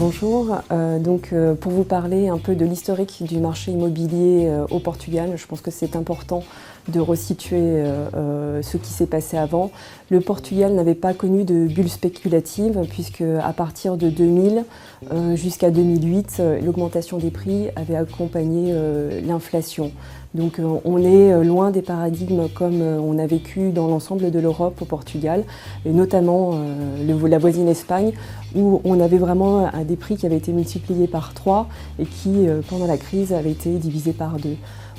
Bonjour, pour vous parler un peu de l'historique du marché immobilier au Portugal, je pense que c'est important de resituer ce qui s'est passé avant. Le Portugal n'avait pas connu de bulle spéculative puisque à partir de 2000 jusqu'à 2008, l'augmentation des prix avait accompagné l'inflation. Donc on est loin des paradigmes comme on a vécu dans l'ensemble de l'Europe au Portugal, et notamment la voisine Espagne, où on avait vraiment des prix qui avaient été multipliés par 3 et qui, pendant la crise, avaient été divisés par 2.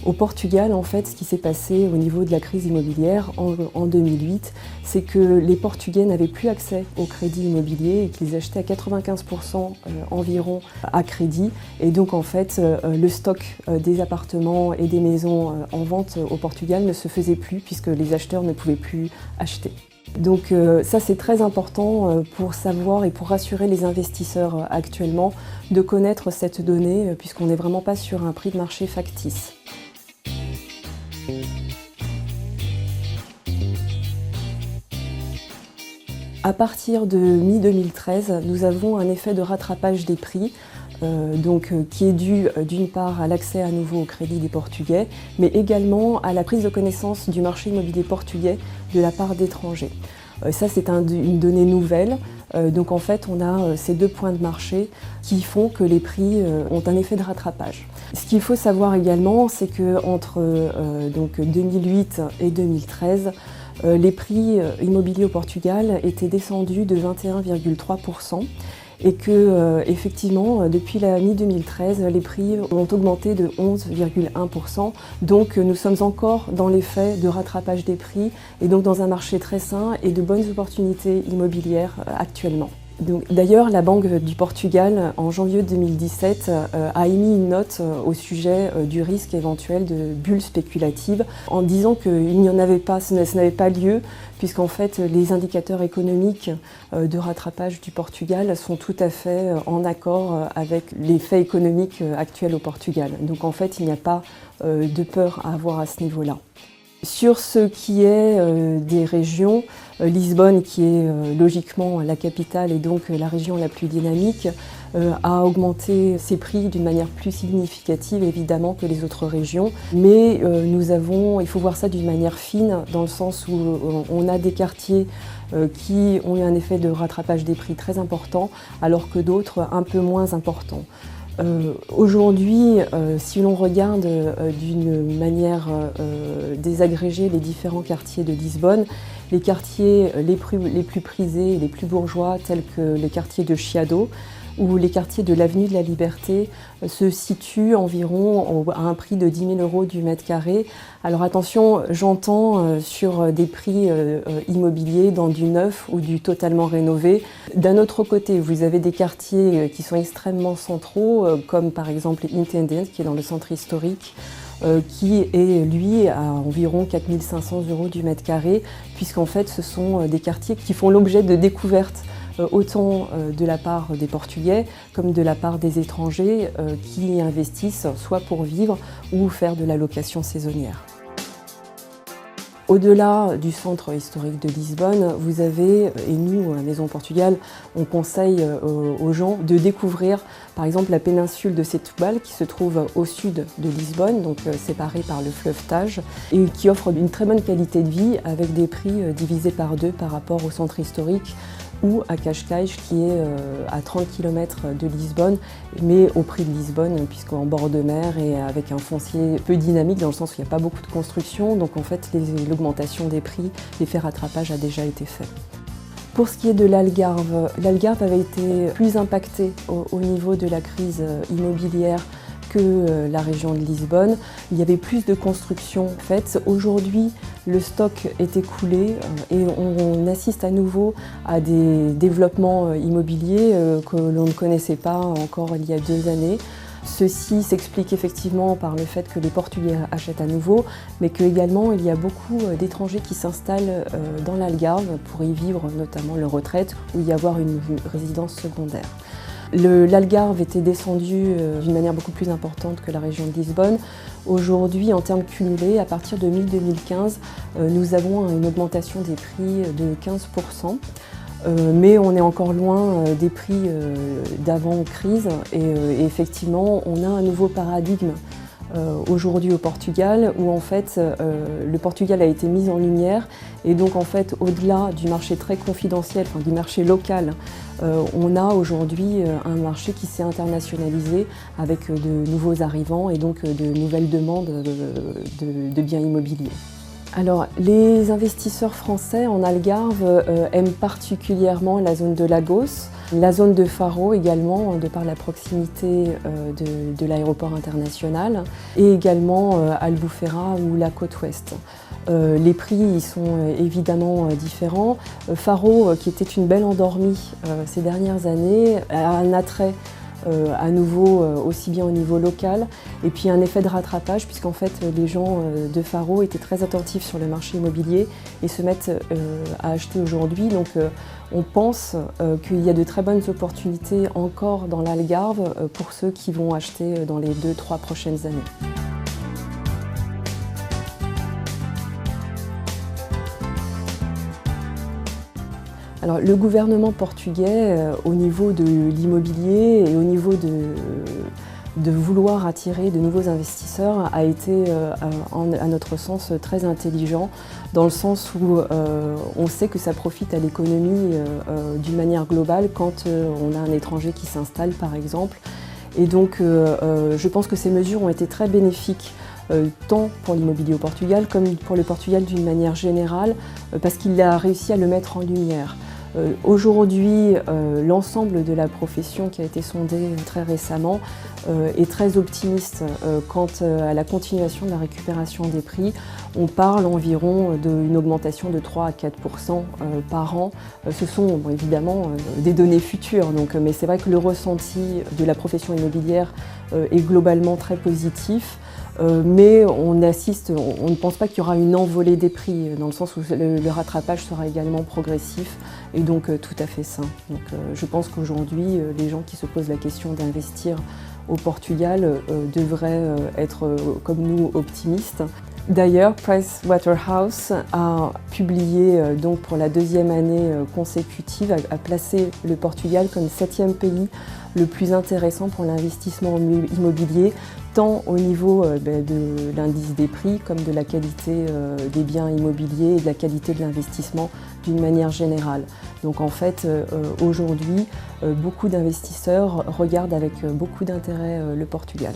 Au Portugal, en fait, ce qui s'est passé au niveau de la crise immobilière en 2008, c'est que les Portugais n'avaient plus accès au crédit immobilier et qu'ils achetaient à 95% environ à crédit. Et donc, en fait, le stock des appartements et des maisons en vente au Portugal ne se faisait plus puisque les acheteurs ne pouvaient plus acheter. Donc ça c'est très important pour savoir et pour rassurer les investisseurs actuellement de connaître cette donnée puisqu'on n'est vraiment pas sur un prix de marché factice. À partir de mi-2013, nous avons un effet de rattrapage des prix qui est dû d'une part à l'accès à nouveau au crédit des Portugais, mais également à la prise de connaissance du marché immobilier portugais de la part d'étrangers. Ça c'est une donnée nouvelle, donc en fait on a ces deux points de marché qui font que les prix ont un effet de rattrapage. Ce qu'il faut savoir également, c'est qu'entre 2008 et 2013, les prix immobiliers au Portugal étaient descendus de 21,3%. Et que, effectivement, depuis la mi-2013, les prix ont augmenté de 11,1%. Donc nous sommes encore dans l'effet de rattrapage des prix et donc dans un marché très sain et de bonnes opportunités immobilières actuellement. D'ailleurs, la Banque du Portugal, en janvier 2017, a émis une note au sujet du risque éventuel de bulle spéculative en disant qu'il n'y en avait pas, ça n'avait pas lieu, puisqu'en fait les indicateurs économiques de rattrapage du Portugal sont tout à fait en accord avec les faits économiques actuels au Portugal. Donc en fait, il n'y a pas de peur à avoir à ce niveau-là. Sur ce qui est des régions, Lisbonne, qui est logiquement la capitale et donc la région la plus dynamique, a augmenté ses prix d'une manière plus significative évidemment que les autres régions. Mais il faut voir ça d'une manière fine, dans le sens où on a des quartiers qui ont eu un effet de rattrapage des prix très important, alors que d'autres un peu moins importants. Aujourd'hui, si l'on regarde d'une manière désagrégée les différents quartiers de Lisbonne, les quartiers les plus prisés et les plus bourgeois, tels que le quartier de Chiado ou les quartiers de l'avenue de la Liberté, se situent environ à un prix de 10 000 € du mètre carré. Alors attention, j'entends sur des prix immobiliers dans du neuf ou du totalement rénové. D'un autre côté, vous avez des quartiers qui sont extrêmement centraux, comme par exemple Intendent, qui est dans le centre historique, qui est lui à environ 4 500 € du mètre carré, puisqu'en fait ce sont des quartiers qui font l'objet de découvertes autant de la part des Portugais comme de la part des étrangers qui y investissent soit pour vivre ou faire de la location saisonnière. Au-delà du centre historique de Lisbonne, vous avez, et nous, à Maison Portugal, on conseille aux gens de découvrir par exemple la péninsule de Setúbal qui se trouve au sud de Lisbonne, donc séparée par le fleuve Tage, et qui offre une très bonne qualité de vie avec des prix divisés par 2 par rapport au centre historique, ou à Cascais qui est à 30 km de Lisbonne, mais au prix de Lisbonne, puisqu'en bord de mer et avec un foncier peu dynamique dans le sens où il n'y a pas beaucoup de construction, donc en fait l'augmentation des prix, l'effet rattrapage a déjà été fait. Pour ce qui est de l'Algarve, l'Algarve avait été plus impactée au niveau de la crise immobilière que la région de Lisbonne. Il y avait plus de construction faites. Aujourd'hui, le stock est écoulé et on assiste à nouveau à des développements immobiliers que l'on ne connaissait pas encore il y a 2 années. Ceci s'explique effectivement par le fait que les Portugais achètent à nouveau, mais qu'également il y a beaucoup d'étrangers qui s'installent dans l'Algarve pour y vivre notamment leur retraite ou y avoir une résidence secondaire. L'Algarve était descendu d'une manière beaucoup plus importante que la région de Lisbonne. Aujourd'hui, en termes cumulés, à partir de 2015, nous avons une augmentation des prix de 15%. mais on est encore loin des prix d'avant-crise et effectivement on a un nouveau paradigme aujourd'hui au Portugal où en fait le Portugal a été mis en lumière et donc en fait au-delà du marché très confidentiel, enfin, du marché local, on a aujourd'hui un marché qui s'est internationalisé avec de nouveaux arrivants et donc de nouvelles demandes de biens immobiliers. Alors, les investisseurs français en Algarve aiment particulièrement la zone de Lagos, la zone de Faro également, de par la proximité de l'aéroport international, et également Albufeira ou la côte ouest. Les prix y sont évidemment différents. Faro, qui était une belle endormie ces dernières années, a un attrait à nouveau aussi bien au niveau local et puis un effet de rattrapage puisqu'en fait les gens de Faro étaient très attentifs sur le marché immobilier et se mettent à acheter aujourd'hui. Donc on pense qu'il y a de très bonnes opportunités encore dans l'Algarve pour ceux qui vont acheter dans les 2-3 prochaines années. Alors, le gouvernement portugais, au niveau de l'immobilier et au niveau de vouloir attirer de nouveaux investisseurs, a été, à notre sens, très intelligent, dans le sens où on sait que ça profite à l'économie d'une manière globale quand on a un étranger qui s'installe, par exemple. Et donc, je pense que ces mesures ont été très bénéfiques tant pour l'immobilier au Portugal comme pour le Portugal d'une manière générale, parce qu'il a réussi à le mettre en lumière. Aujourd'hui, l'ensemble de la profession qui a été sondée très récemment est très optimiste quant à la continuation de la récupération des prix. On parle environ d'une augmentation de 3 à 4% par an. Ce sont évidemment des données futures, mais c'est vrai que le ressenti de la profession immobilière est globalement très positif. Mais on ne pense pas qu'il y aura une envolée des prix, dans le sens où le rattrapage sera également progressif et donc tout à fait sain. Donc, je pense qu'aujourd'hui, les gens qui se posent la question d'investir au Portugal devraient être, comme nous, optimistes. D'ailleurs, Pricewaterhouse a publié donc pour la 2e année consécutive, a placé le Portugal comme 7e pays le plus intéressant pour l'investissement immobilier, tant au niveau de l'indice des prix comme de la qualité des biens immobiliers et de la qualité de l'investissement d'une manière générale. Donc en fait, aujourd'hui, beaucoup d'investisseurs regardent avec beaucoup d'intérêt le Portugal.